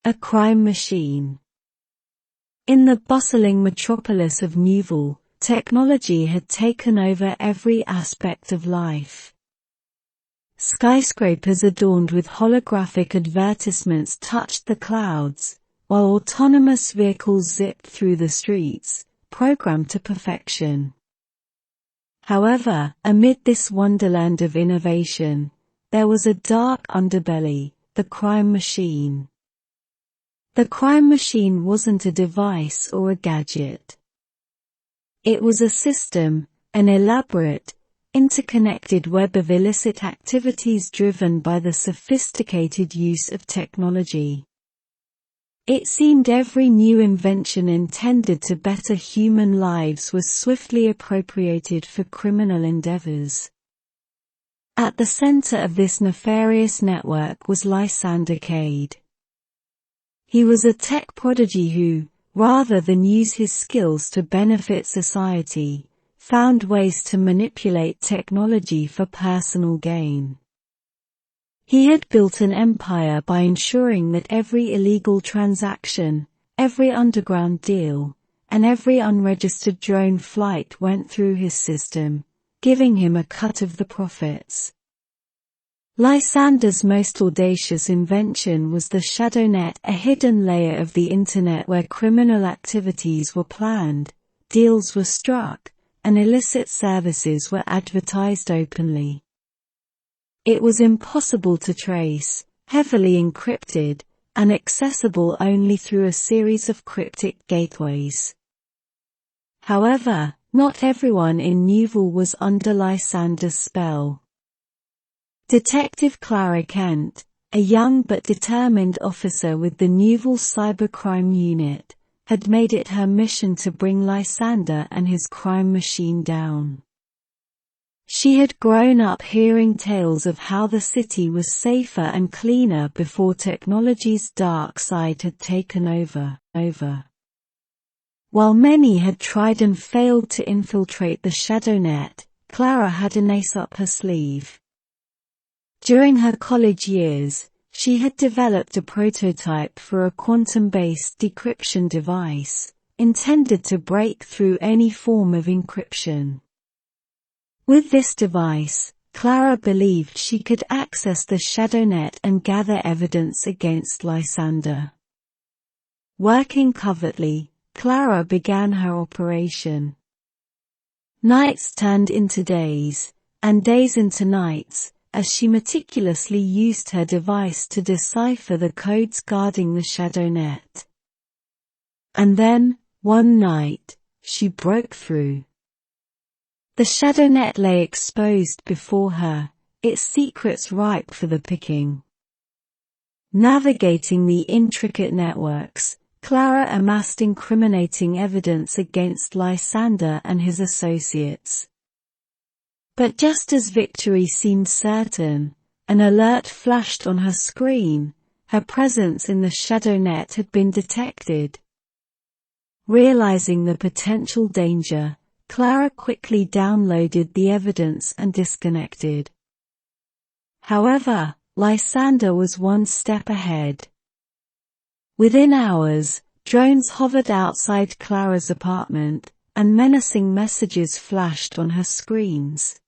A crime machine. In the bustling metropolis of Newville, technology had taken over every aspect of life. Skyscrapers adorned with holographic advertisements touched the clouds, while autonomous vehicles zipped through the streets, programmed to perfection. However, amid this wonderland of innovation, there was a dark underbelly, the crime machine. The crime machine wasn't a device or a gadget. It was a system, an elaborate, interconnected web of illicit activities driven by the sophisticated use of technology. It seemed every new invention intended to better human lives was swiftly appropriated for criminal endeavors. At the center of this nefarious network was Lysander Cade. He was a tech prodigy who, rather than use his skills to benefit society, found ways to manipulate technology for personal gain. He had built an empire by ensuring that every illegal transaction, every underground deal, and every unregistered drone flight went through his system, giving him a cut of the profits. Lysander's most audacious invention was the ShadowNet, a hidden layer of the Internet where criminal activities were planned, deals were struck, and illicit services were advertised openly. It was impossible to trace, heavily encrypted, and accessible only through a series of cryptic gateways. However, not everyone in Newville was under Lysander's spell. Detective Clara Kent, a young but determined officer with the Newville Cybercrime Unit, had made it her mission to bring Lysander and his crime machine down. She had grown up hearing tales of how the city was safer and cleaner before technology's dark side had taken over. While many had tried and failed to infiltrate the ShadowNet, Clara had an ace up her sleeve. During her college years, she had developed a prototype for a quantum-based decryption device, intended to break through any form of encryption. With this device, Clara believed she could access the ShadowNet and gather evidence against Lysander. Working covertly, Clara began her operation. Nights turned into days, and days into nights, as she meticulously used her device to decipher the codes guarding the ShadowNet. And then, one night, she broke through. The ShadowNet lay exposed before her, its secrets ripe for the picking. Navigating the intricate networks, Clara amassed incriminating evidence against Lysander and his associates. But just as victory seemed certain, an alert flashed on her screen. Her presence in the ShadowNet had been detected. Realizing the potential danger, Clara quickly downloaded the evidence and disconnected. However, Lysander was one step ahead. Within hours, drones hovered outside Clara's apartment, and menacing messages flashed on her screens.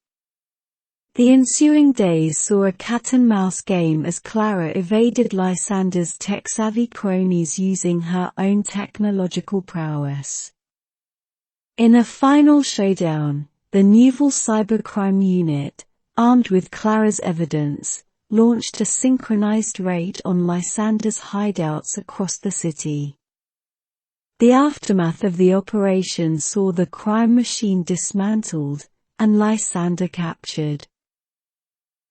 The ensuing days saw a cat-and-mouse game as Clara evaded Lysander's tech-savvy cronies using her own technological prowess. In a final showdown, the Newville Cybercrime Unit, armed with Clara's evidence, launched a synchronized raid on Lysander's hideouts across the city. The aftermath of the operation saw the crime machine dismantled, and Lysander captured.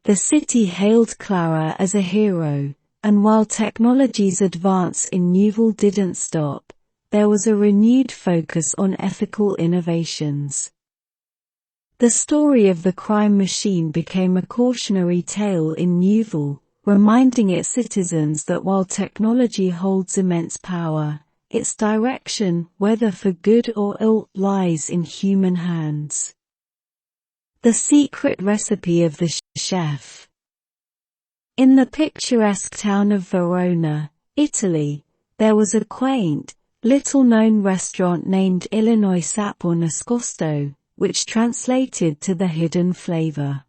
The city hailed Clara as a hero, and while technology's advance in Newville didn't stop, there was a renewed focus on ethical innovations. The story of the crime machine became a cautionary tale in Newville, reminding its citizens that while technology holds immense power, its direction, whether for good or ill, lies in human hands. The secret recipe of the chef. In the picturesque town of Verona, Italy, there was a quaint, little-known restaurant named Illinois Sapor Nascosto, which translated to the hidden flavor.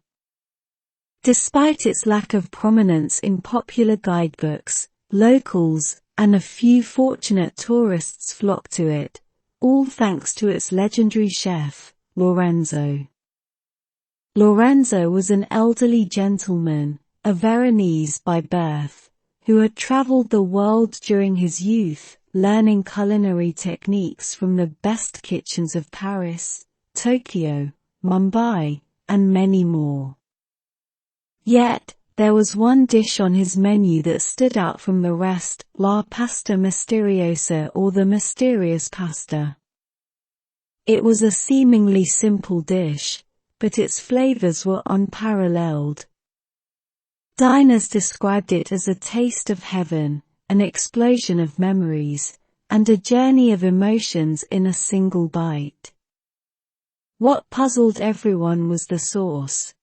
Despite its lack of prominence in popular guidebooks, locals, and a few fortunate tourists flocked to it, all thanks to its legendary chef, Lorenzo. Lorenzo was an elderly gentleman, a Veronese by birth, who had traveled the world during his youth, learning culinary techniques from the best kitchens of Paris, Tokyo, Mumbai, and many more. Yet, there was one dish on his menu that stood out from the rest, La Pasta Misteriosa, or the mysterious pasta. It was a seemingly simple dish, but its flavors were unparalleled. Diners described it as a taste of heaven, an explosion of memories, and a journey of emotions in a single bite. What puzzled everyone was the sauce.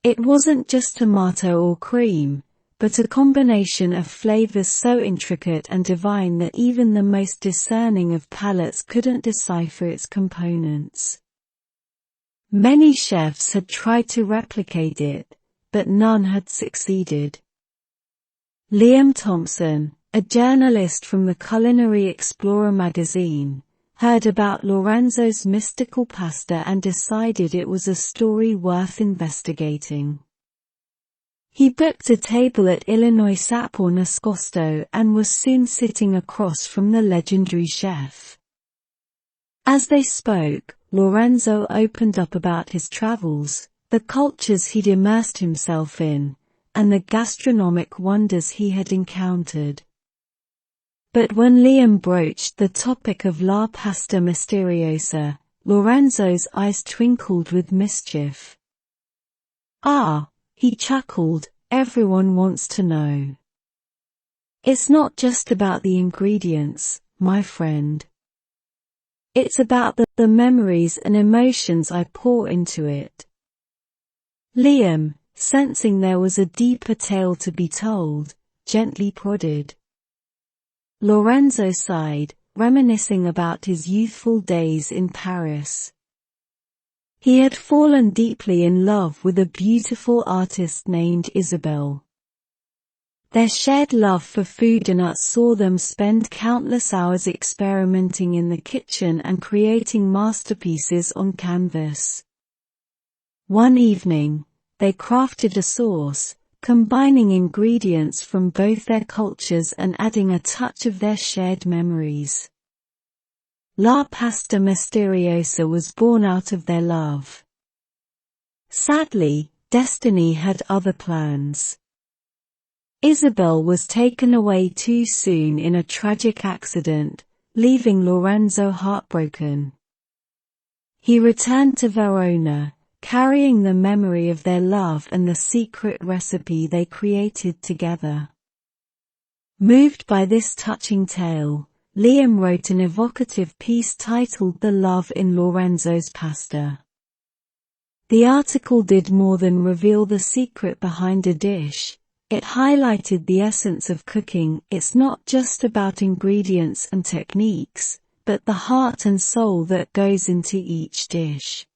It wasn't just tomato or cream, but a combination of flavors so intricate and divine that even the most discerning of palates couldn't decipher its components. Many chefs had tried to replicate it, but none had succeeded. Liam Thompson, a journalist from the Culinary Explorer magazine, heard about Lorenzo's mystical pasta and decided it was a story worth investigating. He booked a table at Illinois Sapor Nascosto and was soon sitting across from the legendary chef. As they spoke, Lorenzo opened up about his travels, the cultures he'd immersed himself in, and the gastronomic wonders he had encountered. But when Liam broached the topic of La Pasta Misteriosa, Lorenzo's eyes twinkled with mischief. "Ah," he chuckled, "everyone wants to know. It's not just about the ingredients, my friend. It's about the memories and emotions I pour into it." Liam, sensing there was a deeper tale to be told, gently prodded. Lorenzo sighed, reminiscing about his youthful days in Paris. He had fallen deeply in love with a beautiful artist named Isabelle. Their shared love for food and art saw them spend countless hours experimenting in the kitchen and creating masterpieces on canvas. One evening, they crafted a sauce, combining ingredients from both their cultures and adding a touch of their shared memories. La Pasta Misteriosa was born out of their love. Sadly, destiny had other plans. Isabelle was taken away too soon in a tragic accident, leaving Lorenzo heartbroken. He returned to Verona, carrying the memory of their love and the secret recipe they created together. Moved by this touching tale, Liam wrote an evocative piece titled "The Love in Lorenzo's Pasta." The article did more than reveal the secret behind a dish. It highlighted the essence of cooking. It's not just about ingredients and techniques, but the heart and soul that goes into each dish.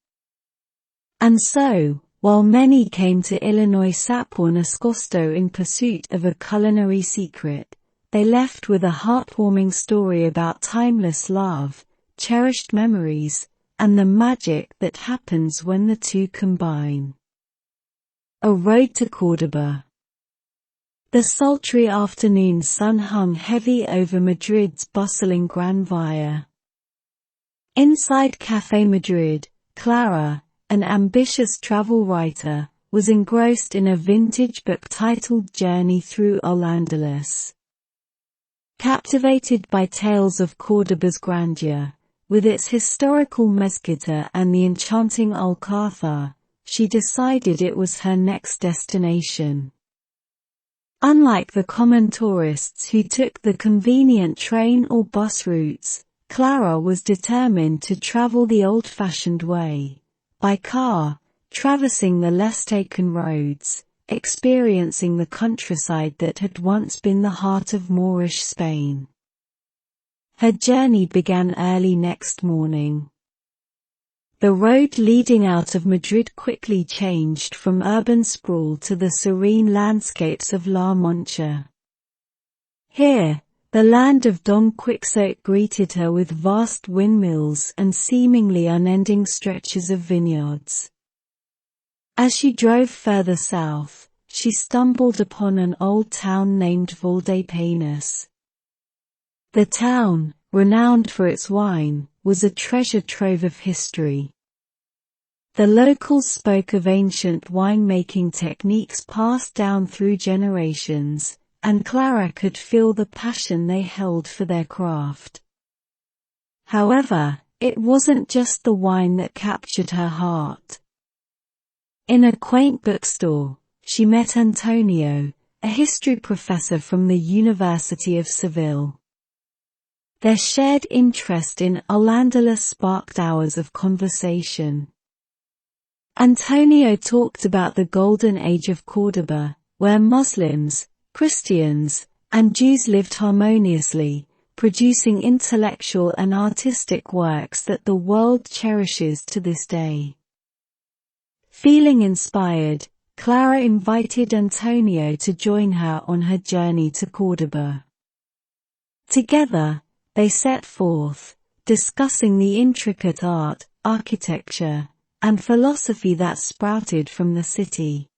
And so, while many came to Illinois Sapor Nascosto in pursuit of a culinary secret, they left with a heartwarming story about timeless love, cherished memories, and the magic that happens when the two combine. A road to Córdoba. The sultry afternoon sun hung heavy over Madrid's bustling Gran Via. Inside Café Madrid, Clara, an ambitious travel writer, was engrossed in a vintage book titled Journey Through Al-Andalus. Captivated by tales of Córdoba's grandeur, with its historical mezquita and the enchanting Alcázar, she decided it was her next destination. Unlike the common tourists who took the convenient train or bus routes, Clara was determined to travel the old-fashioned way, by car, traversing the less taken roads, experiencing the countryside that had once been the heart of Moorish Spain. Her journey began early next morning. The road leading out of Madrid quickly changed from urban sprawl to the serene landscapes of La Mancha. Here, the land of Don Quixote greeted her with vast windmills and seemingly unending stretches of vineyards. As she drove further south, she stumbled upon an old town named Valdepenas. The town, renowned for its wine, was a treasure trove of history. The locals spoke of ancient winemaking techniques passed down through generations, and Clara could feel the passion they held for their craft. However, it wasn't just the wine that captured her heart. In a quaint bookstore, she met Antonio, a history professor from the University of Seville. Their shared interest in Al-Andalus sparked hours of conversation. Antonio talked about the golden age of Córdoba, where Muslims, Christians, and Jews lived harmoniously, producing intellectual and artistic works that the world cherishes to this day. Feeling inspired, Clara invited Antonio to join her on her journey to Córdoba. Together, they set forth, discussing the intricate art, architecture, and philosophy that sprouted from the city.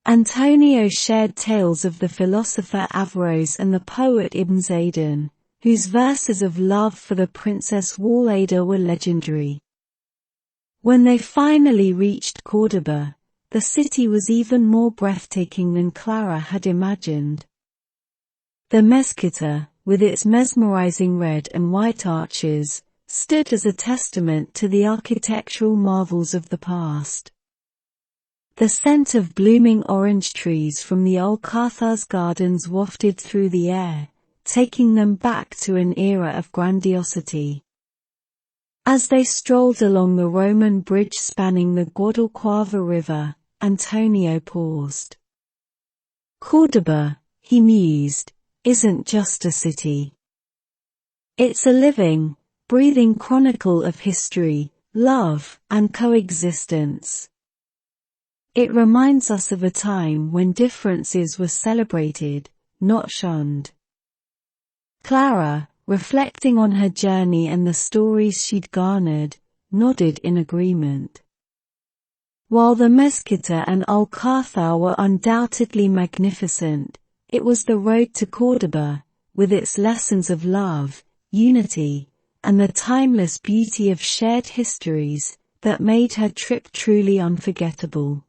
Antonio shared tales of the philosopher Averroes and the poet Ibn Zaydan, whose verses of love for the Princess Walaida were legendary. When they finally reached Córdoba, the city was even more breathtaking than Clara had imagined. The Mezquita, with its mesmerizing red and white arches, stood as a testament to the architectural marvels of the past. The scent of blooming orange trees from the Alcázar's gardens wafted through the air, taking them back to an era of grandiosity. As they strolled along the Roman bridge spanning the Guadalquivir River, Antonio paused. Córdoba, he mused, isn't just a city. It's a living, breathing chronicle of history, love, and coexistence. It reminds us of a time when differences were celebrated, not shunned. Clara, reflecting on her journey and the stories she'd garnered, nodded in agreement. While the Mezquita and Alcázar were undoubtedly magnificent, it was the road to Córdoba, with its lessons of love, unity, and the timeless beauty of shared histories, that made her trip truly unforgettable.